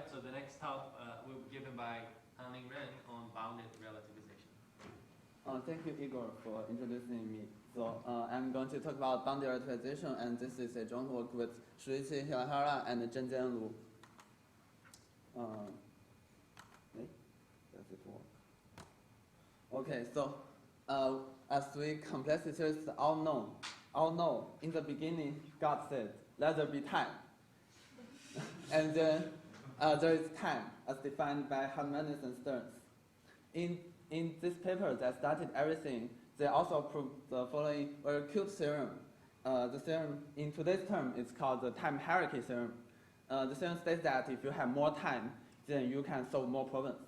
right, so the next talk will be given by Hanlin Ren on bounded relativization. Thank you, Igor, for introducing me. So I'm going to talk about bounded relativization, and this is a joint work with Shuichi Hirahara and Zhenjian Lu. Does it work? Okay, so as we complexities all know, in the beginning, God said, let there be time. And then there is time, as defined by Hartmanis and Stearns. In this paper that started everything, they also proved the following very cute theorem. The theorem, in today's term, is called the time hierarchy theorem. The theorem states that if you have more time, then you can solve more problems.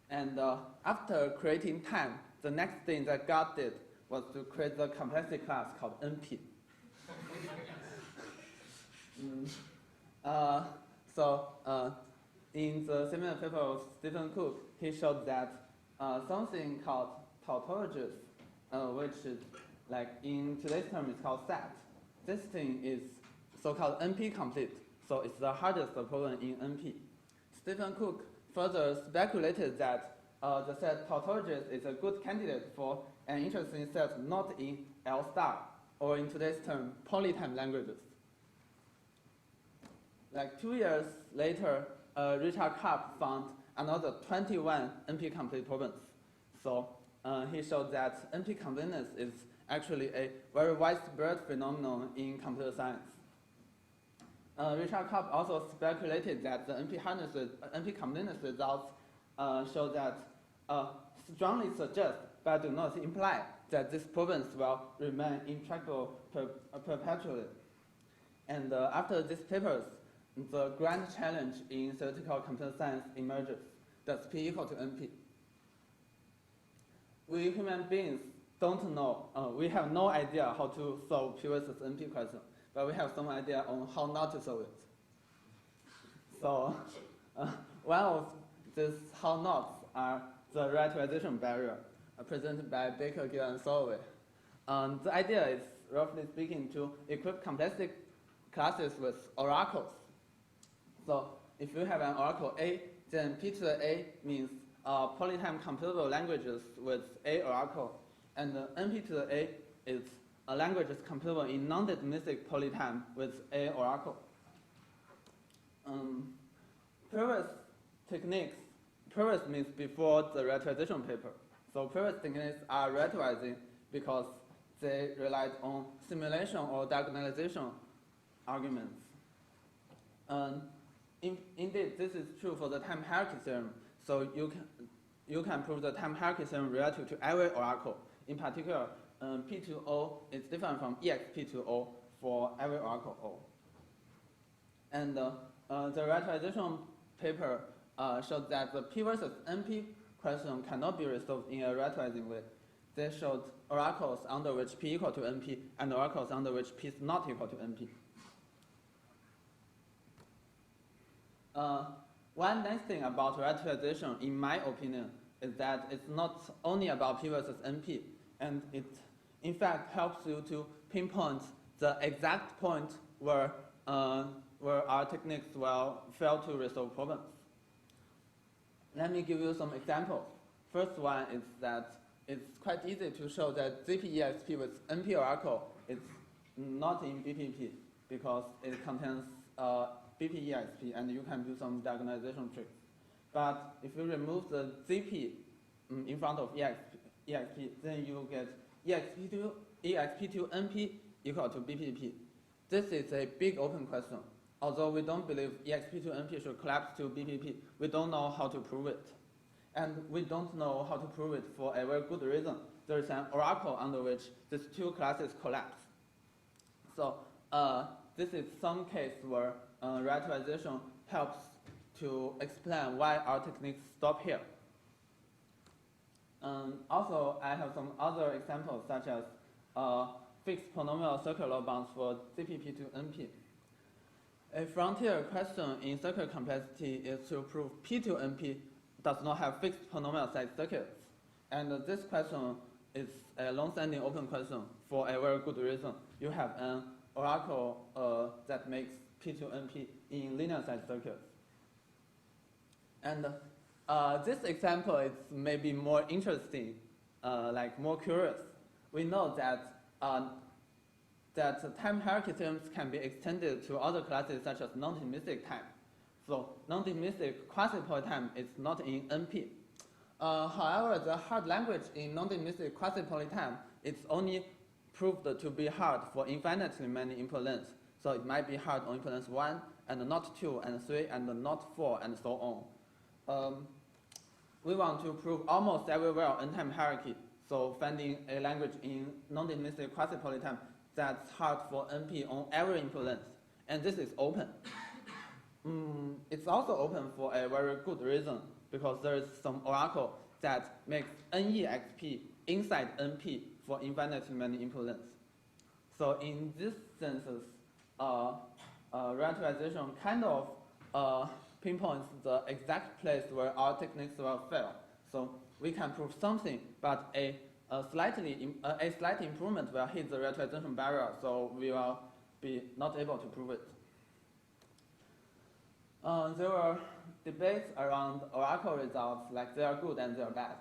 And after creating time, the next thing that God did was to create the complexity class called NP. In the seminal paper of Stephen Cook, he showed that something called tautologies, which is like in today's term is called set. This thing is so-called NP complete, so it's the hardest problem in NP. Stephen Cook further speculated that the set tautologies is a good candidate for an interesting set not in L star, or in today's term, polytime languages. Like 2 years later, Richard Karp found another 21 NP complete problems. So he showed that NP completeness is actually a very widespread phenomenon in computer science. Richard Karp also speculated that the NP completeness results show that strongly suggest, but do not imply, that these problems will remain intractable perpetually. And after these papers, the grand challenge in theoretical computer science emerges. Does P equal to NP? We human beings don't know, we have no idea how to solve P versus NP question, but we have some idea on how not to solve it. So one of these how nots are the relativization barrier presented by Baker, Gill, and Soloway. The idea is, roughly speaking, to equip complexity classes with oracles. So if you have an oracle A, then P to the A means polytime computable languages with A oracle, and NP to the A is languages computable in non-deterministic polytime with A oracle. Previous means before the relativization paper. So previous techniques are relativizing because they relied on simulation or diagonalization arguments. Indeed, this is true for the time hierarchy theorem. So you can prove the time hierarchy theorem relative to every oracle. In particular, P to O is different from exp to O for every oracle O. And the relativization paper showed that the P versus NP question cannot be resolved in a relativizing way. They showed oracles under which P equal to NP and oracles under which P is not equal to NP. One nice thing about relativization, in my opinion, is that it's not only about P versus NP, and it in fact helps you to pinpoint the exact point where our techniques will fail to resolve problems. Let me give you some examples. First one is that it's quite easy to show that ZP-EXP with NP oracle is not in BPP because it contains BP-EXP, and you can do some diagonalization tricks. But if you remove the ZP in front of EXP, then you get EXP to NP equal to BPP. This is a big open question. Although we don't believe EXP to NP should collapse to BPP, we don't know how to prove it. And we don't know how to prove it for a very good reason. There is an oracle under which these two classes collapse. So this is some case where relativization helps to explain why our techniques stop here. Also, I have some other examples, such as fixed polynomial circular bounds for ZPP to NP. A frontier question in circuit complexity is to prove P to NP does not have fixed polynomial size circuits. And this question is a long-standing open question for a very good reason. You have an oracle that makes P to NP in linear side circuits. And this example is maybe more interesting, like more curious. We know that that time hierarchy theorems can be extended to other classes such as non-deterministic time. So non-deterministic quasi-poly time is not in NP. However, the hard language in non-deterministic quasi-poly time is only proved to be hard for infinitely many input lengths. So it might be hard on input length 1, and not 2, and 3, and not 4, and so on. We want to prove almost everywhere n-time hierarchy. So finding a language in non-deterministic quasi-poly time that's hard for NP on every input length. And this is open. It's also open for a very good reason, because there is some oracle that makes NEXP inside NP for infinitely many input lengths. So in this senses, relativization kind of pinpoints the exact place where our techniques will fail. So we can prove something, but a slight improvement will hit the relativization barrier, so we will be not able to prove it. There were debates around oracle results, like they are good and they are bad.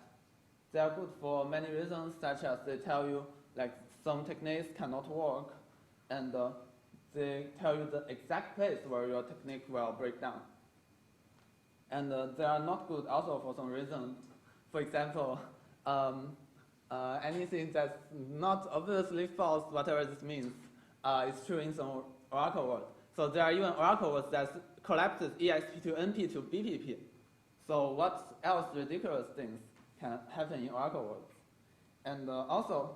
They are good for many reasons, such as they tell you like some techniques cannot work, and they tell you the exact place where your technique will break down. And they are not good also for some reasons. For example, anything that's not obviously false, whatever this means, is true in some oracle words. So there are even oracle words that collapses EXP to NP to BPP. So what else ridiculous things can happen in oracle words? And also,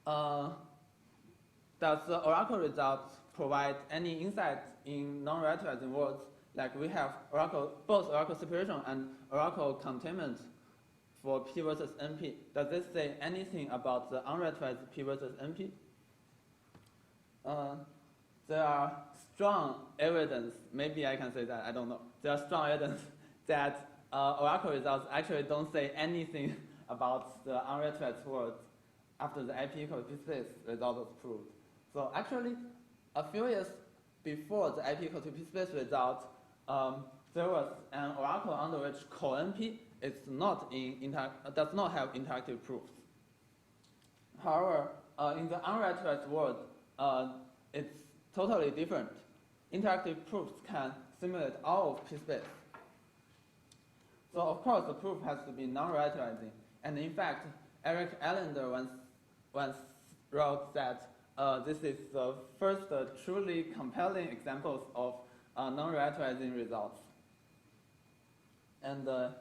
does the oracle results provide any insight in non-relativizing words? Like we have both oracle separation and oracle containment for P versus NP. Does this say anything about the unrelativized P versus NP? There are strong evidence, maybe I can say that, I don't know. There are strong evidence that oracle results actually don't say anything about the unrelativized words after the IP equal to P space result was proved. So actually, a few years before the IP equal to P space result, there was an oracle under which co-NP is not does not have interactive proofs. However, in the unrelativized world, it's totally different. Interactive proofs can simulate all of P space. So of course, the proof has to be non-relativizing. And in fact, Eric Allender once wrote that this is the first truly compelling examples of non-relativizing results. And the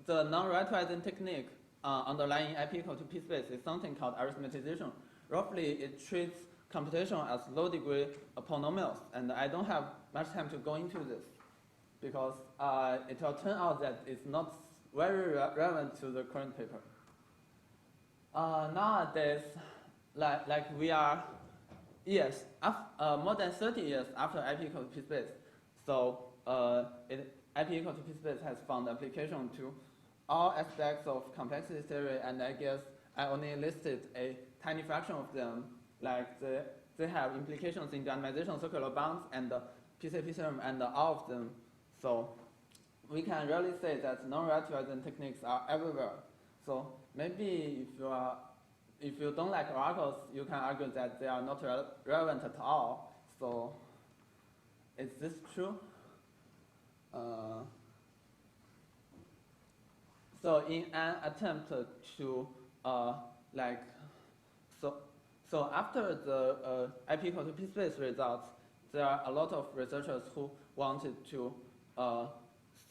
non-relativizing technique underlying IP equal to P space is something called arithmetization. Roughly, it treats computation as low-degree polynomials, and I don't have much time to go into this because it will turn out that it's not very relevant to the current paper. Nowadays, like we are years, more than 30 years after IP equal to P space, so IP equal to P space has found application to all aspects of complexity theory, and I guess I only listed a tiny fraction of them. Like they have implications in randomization of circular bonds and the PCP theorem and all of them. So we can really say that non-relativizing techniques are everywhere. So maybe if you don't like oracles, you can argue that they are not relevant at all. So is this true? So in an attempt to So after the IP equal to P space results, there are a lot of researchers who wanted to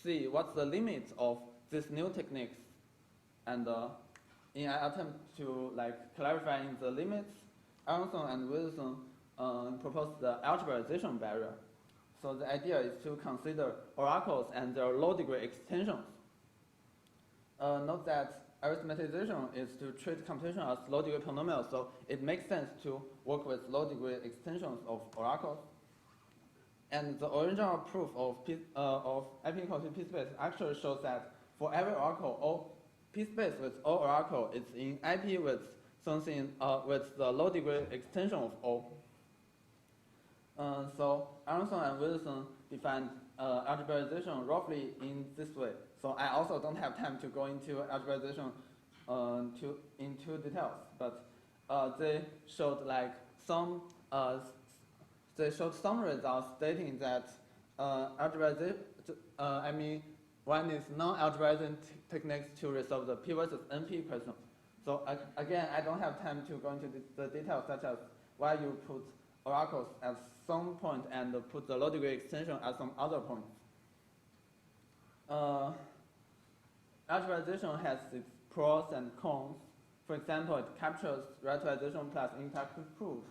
see what's the limits of these new techniques, and in an attempt to clarifying the limits, Aronson and Wilson proposed the algebraization barrier. So the idea is to consider oracles and their low-degree extensions. Note that arithmetization is to treat computation as low-degree polynomials, so it makes sense to work with low-degree extensions of oracles. And the original proof of IP equal to P space actually shows that for every oracle, P space with O oracle is in IP with something with the low-degree extension of O. So Aronson and Wilson defined algebraization roughly in this way. So I also don't have time to go into algebraization into details, but they showed like some results stating that one is non-algebraizing techniques to resolve the P versus NP question. So again, I don't have time to go into the details such as why you put oracles at some point and put the low degree extension at some other point. Algebraization has its pros and cons. For example, it captures relativization plus interactive proof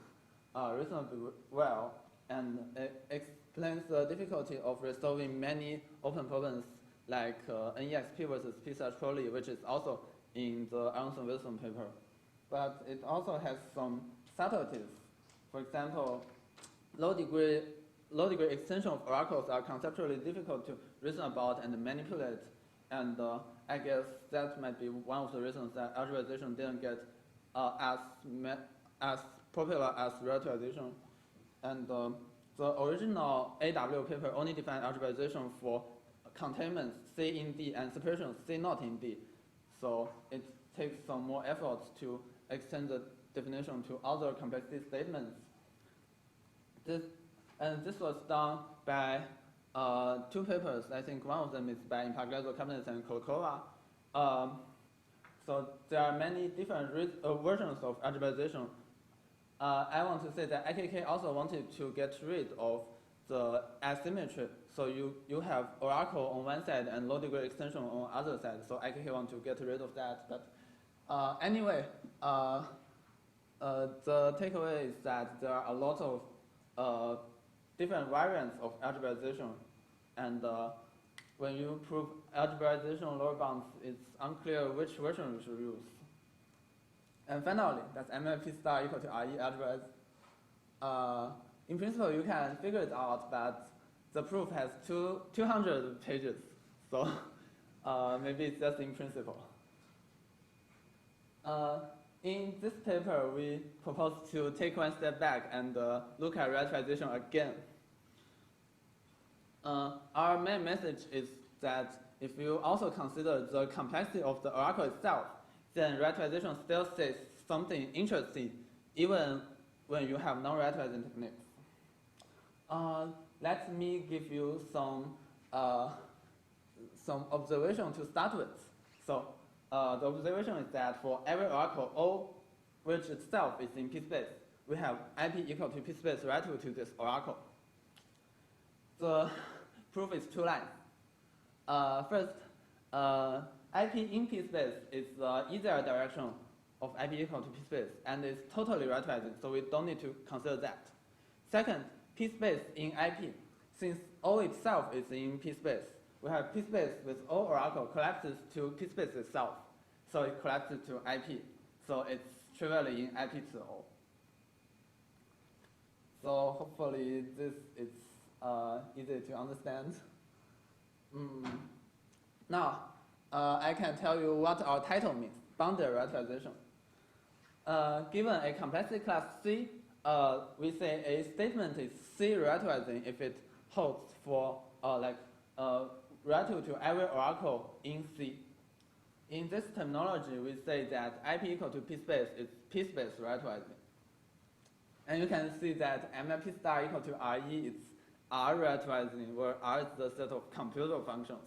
reasonably well, and it explains the difficulty of resolving many open problems like NEXP versus P search Crowley, which is also in the Aronson-Wilson paper. But it also has some subtleties. For example, low degree extension of oracles are conceptually difficult to reason about and manipulate, and I guess that might be one of the reasons that algebraization didn't get as popular as relativization. And the original AW paper only defined algebraization for containments C in D and separations C not in D. So it takes some more effort to extend the definition to other complexity statements. This was done by two papers. I think one of them is by Impagliazzo, Cabinets, and Kolokova. So there are many different versions of algebraization. I want to say that IKK also wanted to get rid of the asymmetry. So you have oracle on one side and low degree extension on the other side. So IKK want to get rid of that. But anyway, the takeaway is that there are a lot of different variants of algebraization, and when you prove algebraization lower bounds, it's unclear which version you should use. And finally, that's MLP star equal to RE algebra. In principle, you can figure it out, but the proof has 200 pages, so maybe it's just in principle. In this paper, we propose to take one step back and look at relativization again. Our main message is that if you also consider the complexity of the oracle itself, then relativization still says something interesting, even when you have non-relativizing techniques. Let me give you some observation to start with. So the observation is that for every oracle O, which itself is in P space, we have IP equal to P space relative to this oracle. The proof is two lines. First, IP in P space is the easier direction of IP equal to P space, and is totally relativizing, so we don't need to consider that. Second, P space in IP. Since O itself is in P space, we have P space with O oracle collapses to P space itself, so it collapses to IP. So it's trivially in IP to O. So hopefully this is easy to understand. Now, I can tell you what our title means, boundary relativization. Given a complexity class C, we say a statement is C relativizing if it holds for relative to every oracle in C. In this terminology, we say that IP equal to P space is P space relativizing. And you can see that MLP star equal to RE is R relativizing, where R is the set of computable functions.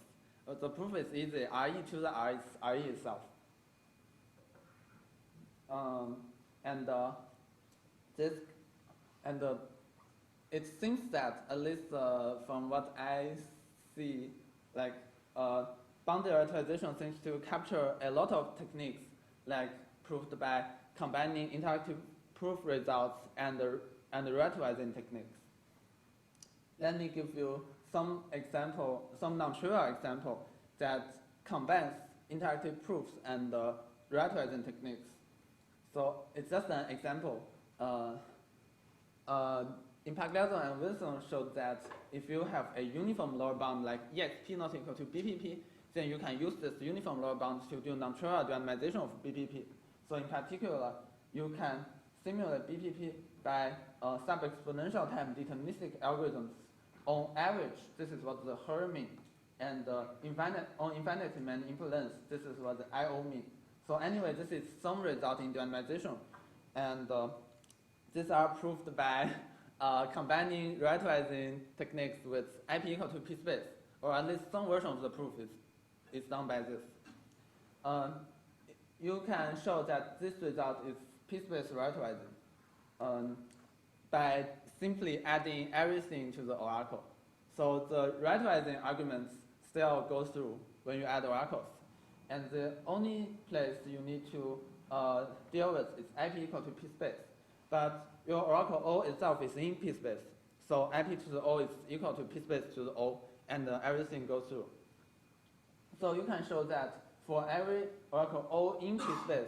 The proof is easy. RE to the R is RE itself. It seems that, at least from what I see, like boundary relativization seems to capture a lot of techniques, like proved by combining interactive proof results and relativizing techniques. Let me give you some non-trivial example that combines interactive proofs and relativizing techniques. So it's just an example. Impagliazzo and Wilson showed that if you have a uniform lower bound like EXP not equal to BPP, then you can use this uniform lower bound to do non-trivial randomization of BPP. So in particular, you can simulate BPP by sub-exponential time deterministic algorithms. On average, this is what the HER mean, and on infinite many input lengths, this is what the IO mean. So anyway, this is some result in randomization, and these are proved by combining relativizing techniques with IP equal to P space, or at least some version of the proof is done by this. You can show that this result is P space relativizing by simply adding everything to the oracle. So the relativizing arguments still go through when you add oracles. And the only place you need to deal with is IP equal to P space. But your oracle O itself is in P space. So IP to the O is equal to P space to the O, and everything goes through. So you can show that for every oracle O in P space,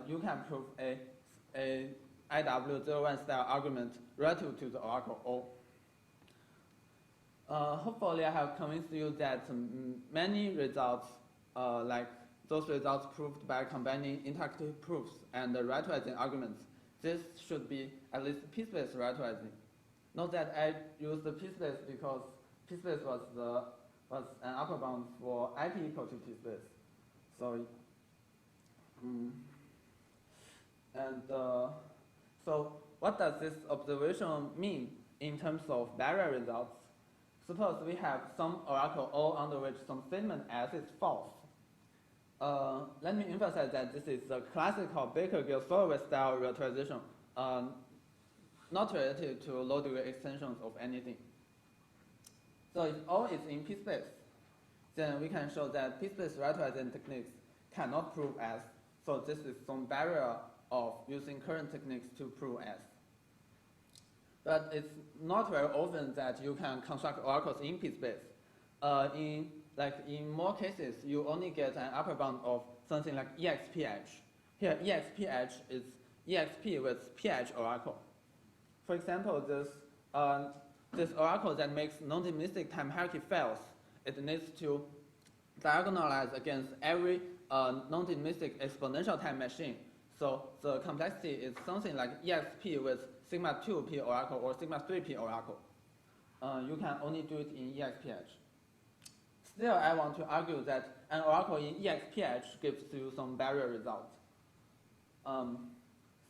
you can prove a IW01 style argument relative to the oracle O. Hopefully I have convinced you that many results, like those results proved by combining interactive proofs and relativizing arguments, this should be at least P-space relativizing. Note that I used the P-space because P-space was an upper bound for IP equal to P-space. So, so what does this observation mean in terms of barrier results? Suppose we have some oracle O under which some statement S is false. Let me emphasize that this is the classical Baker-Gil-Soloway style relativization, not related to low-degree extensions of anything. So if O is in P-space, then we can show that P-space relativizing techniques cannot prove S. So this is some barrier of using current techniques to prove S. But it's not very often that you can construct oracles in P-space. In more cases, you only get an upper bound of something like EXPH. Here, EXPH is EXP with PH oracle. For example, this oracle that makes non-deterministic time hierarchy fails. It needs to diagonalize against every non-deterministic exponential time machine. So the complexity is something like EXP with sigma 2p oracle or sigma 3p oracle. You can only do it in EXPH. Still, I want to argue that an oracle in EXPH gives you some barrier result.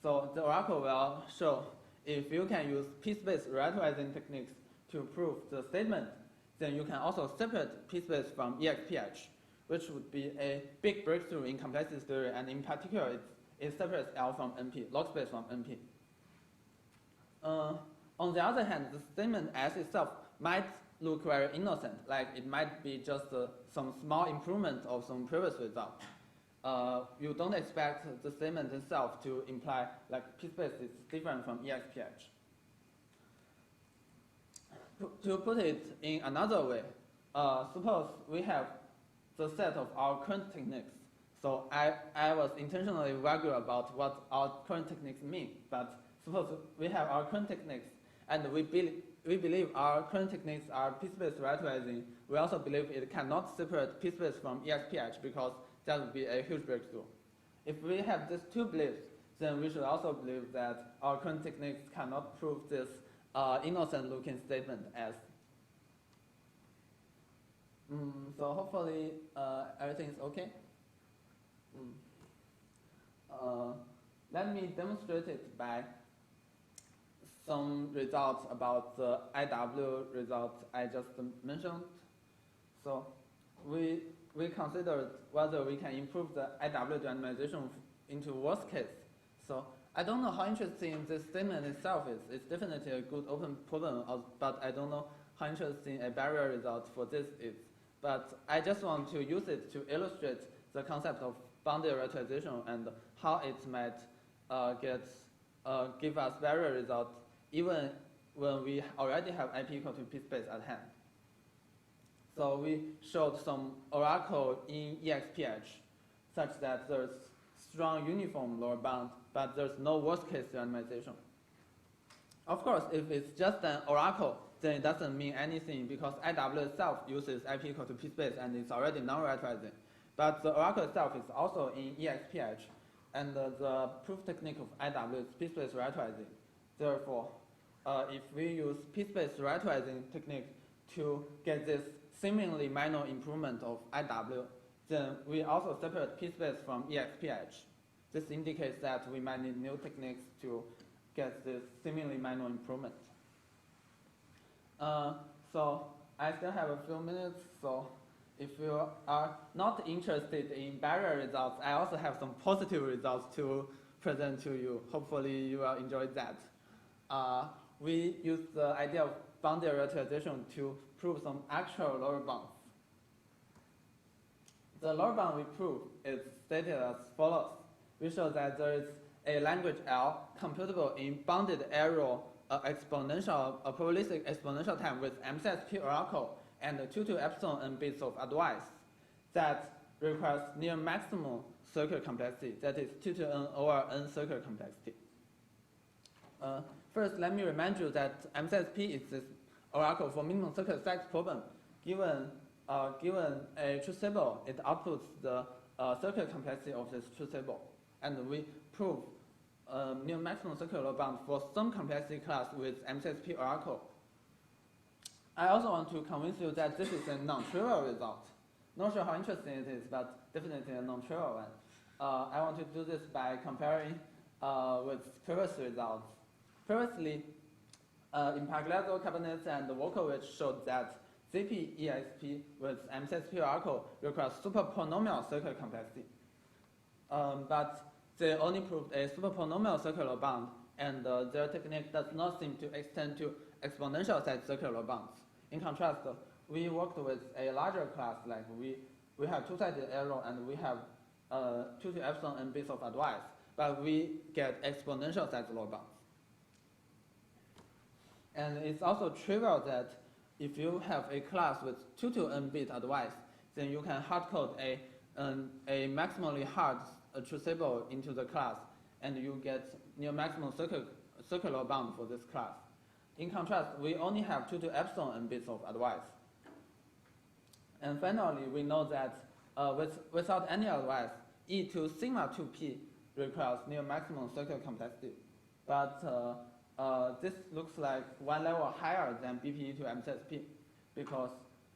So the oracle will show if you can use P-space relativizing techniques to prove the statement, then you can also separate P-space from EXPH, which would be a big breakthrough in complexity theory, and in particular, it separates L from NP, log space from NP. On the other hand, the statement S itself might look very innocent, like it might be just some small improvement of some previous result. You don't expect the statement itself to imply like P-space is different from EXPH. To put it in another way, suppose we have the set of our current techniques. So I was intentionally vague about what our current techniques mean, but suppose we have our current techniques and we believe our current techniques are P-space relativizing. We also believe it cannot separate P-space from EXPH because that would be a huge breakthrough. If we have these two beliefs, then we should also believe that our current techniques cannot prove this innocent-looking statement as. So hopefully everything is okay. Let me demonstrate it by some results about the IW results I just mentioned. So we considered whether we can improve the IW randomization into worst case. So I don't know how interesting this statement itself is. It's definitely a good open problem, but I don't know how interesting a barrier result for this is. But I just want to use it to illustrate the concept of boundary relativization and how it might give us barrier results even when we already have IP equal to P space at hand. So we showed some oracle in EXPH such that there's strong uniform lower bound, but there's no worst case randomization. Of course, if it's just an oracle, then it doesn't mean anything because IW itself uses IP equal to P space and it's already non-relativizing. But the oracle itself is also in EXPH, and the proof technique of IW is P space relativizing. Therefore, if we use p-space relativizing technique to get this seemingly minor improvement of IW, then we also separate p-space from exph. This indicates that we might need new techniques to get this seemingly minor improvement. So I still have a few minutes, so if you are not interested in barrier results, I also have some positive results to present to you. Hopefully you will enjoy that. We use the idea of boundary relativization to prove some actual lower bounds. The lower bound we prove is stated as follows. We show that there is a language L computable in bounded error probabilistic exponential time with MCSP oracle and 2 to epsilon n bits of advice that requires near maximum circuit complexity, that is 2 to n over n circuit complexity. First, let me remind you that MCSP is this oracle for minimum circuit size problem. Given a truth table, it outputs the circuit complexity of this truth table. And we prove near maximum circular bound for some complexity class with MCSP oracle. I also want to convince you that this is a non-trivial result. Not sure how interesting it is, but definitely a non-trivial one. I want to do this by comparing with previous results. Previously, in Pagliazzo, Cabanets, and Volkovich showed that ZP EXP with MCSP oracle requires superpolynomial circular complexity. But they only proved a superpolynomial circular bound, and their technique does not seem to extend to exponential size circular bounds. In contrast, we worked with a larger class, like we have two-sided arrow and we have 2 to epsilon n bits of advice, but we get exponential size lower bounds. And it's also trivial that if you have a class with 2 to n bit advice, then you can hardcode a maximally hard truth table into the class, and you get near maximum circular bound for this class. In contrast, we only have 2 to epsilon n bits of advice. And finally, we know that without any advice, e to sigma 2p requires near maximum circular complexity. But this looks like one level higher than BPE to MCSP, because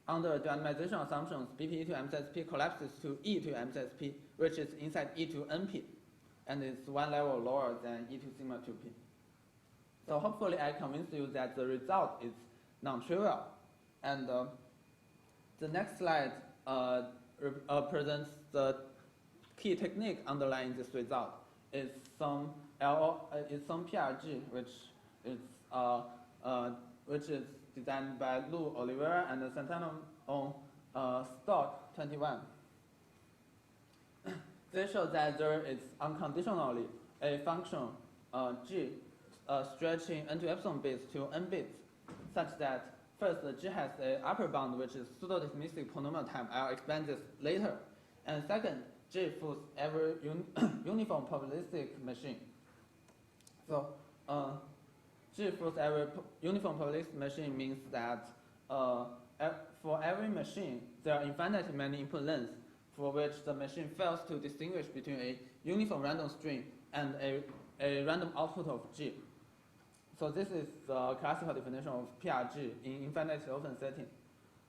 under randomization assumptions, BPE to MCSP collapses to E to MCSP, which is inside E to NP, and it's one level lower than E to sigma 2p. So hopefully I convinced you that the result is non-trivial. And the next slide presents the key technique underlying this result. It's some PRG, which is designed by Lu, Oliveira, and Santana on Stock 21. They show that there is unconditionally a function G stretching n to epsilon bits to n bits, such that first G has an upper bound which is pseudo-deterministic polynomial time. I'll explain this later. And second, G fools every uniform probabilistic machine. So G fools every uniform probabilistic machine means that for every machine, there are infinitely many input lengths for which the machine fails to distinguish between a uniform random string and a random output of G. So this is the classical definition of PRG in infinitely open setting.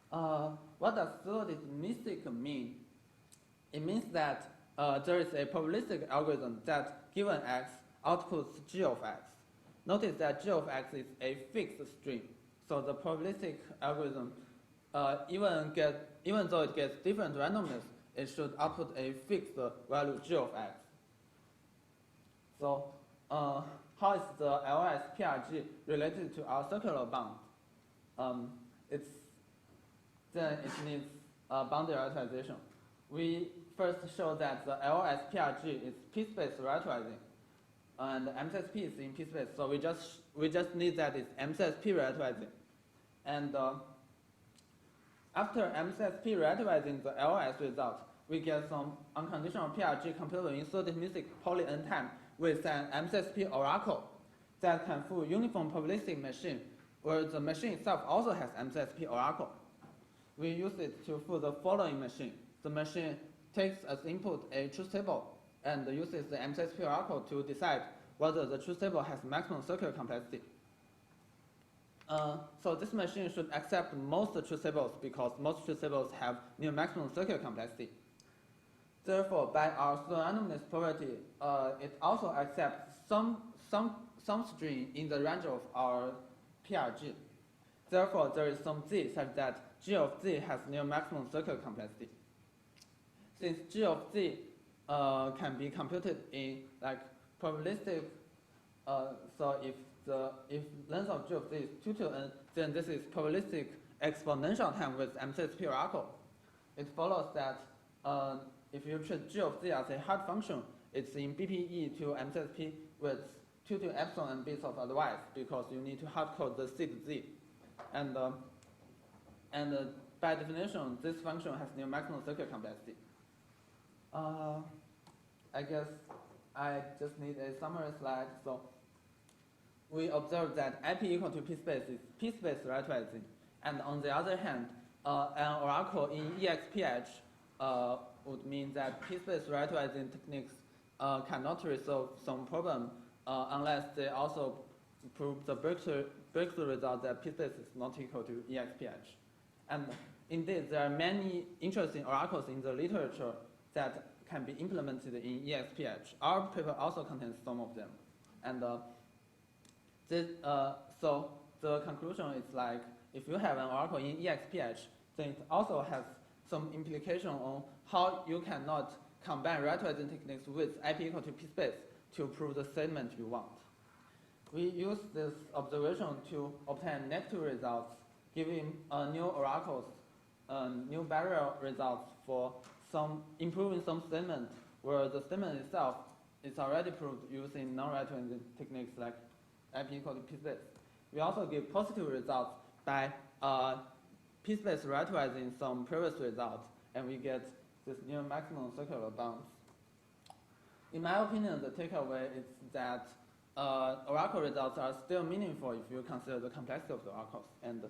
What does pseudo-deterministic mean? It means that there is a probabilistic algorithm that given x outputs G of x. Notice that G of x is a fixed string. So the probabilistic algorithm, even though it gets different randomness, it should output a fixed value G of x. So how is the LS PRG related to our circular bound? It needs boundary relativization. We first show that the LS PRG is p-space relativizing, and MCSP is in p-space. So we just need that it's MCSP relativizing, and after MCSP relativizing the LS result, we get some unconditional PRG computable in pseudo-deterministic poly n time with an MCSP oracle that can fool uniform probabilistic machine, where the machine itself also has MCSP oracle. We use it to fool the following machine. The machine takes as input a truth table and uses the MCSP oracle to decide whether the truth table has maximum circular complexity. So this machine should accept most truth tables because most truth tables have near maximum circular complexity. Therefore, by our pseudo-randomness property, it also accepts some string in the range of our PRG. Therefore, there is some z such that G of z has near maximum circular complexity. Since G of z can be computed in like probabilistic, so if length of G of z is 2 to n, then this is probabilistic exponential time with MCSP oracle. It follows that if you treat G of z as a hard function, it's in BPE to MCSP with 2 to epsilon and bits of advice because you need to hardcode the seed z. And by definition, this function has near maximum circular complexity. I guess I just need a summary slide. So we observe that IP equal to P space is P space relativizing. And on the other hand, an oracle in EXPH would mean that P space relativizing techniques cannot resolve some problem unless they also prove the breakthrough result that P space is not equal to EXPH. And indeed, there are many interesting oracles in the literature that can be implemented in EXPH. Our paper also contains some of them. And so the conclusion is like, if you have an oracle in EXPH, then it also has some implication on how you cannot combine relativizing techniques with IP equal to P space to prove the statement you want. We use this observation to obtain negative results, giving new oracles new barrier results for improving some statement where the statement itself is already proved using non-relativizing techniques like IP equal to P space. We also give positive results by P space relativizing some previous results, and we get this near maximum circular bounds. In my opinion, the takeaway is that oracle results are still meaningful if you consider the complexity of the oracles. And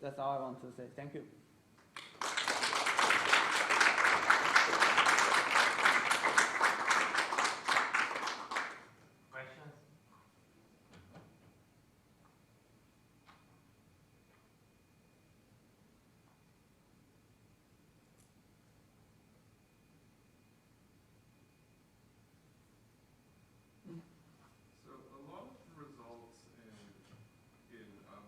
that's all I want to say. Thank you. Questions? So a lot of the results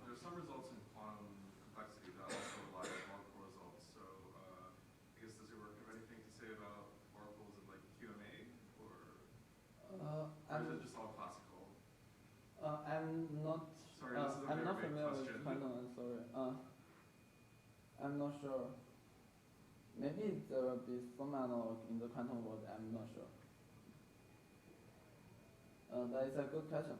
there's some results in quantum complexity that also rely on oracle results. So I guess does your work have anything to say about oracles in like QMA or is it just all classical? I'm not. Sorry, this is a I'm very not big familiar question. with quantum. Sorry. I'm not sure. Maybe there will be some analog in the quantum world. I'm not sure. That is a good question.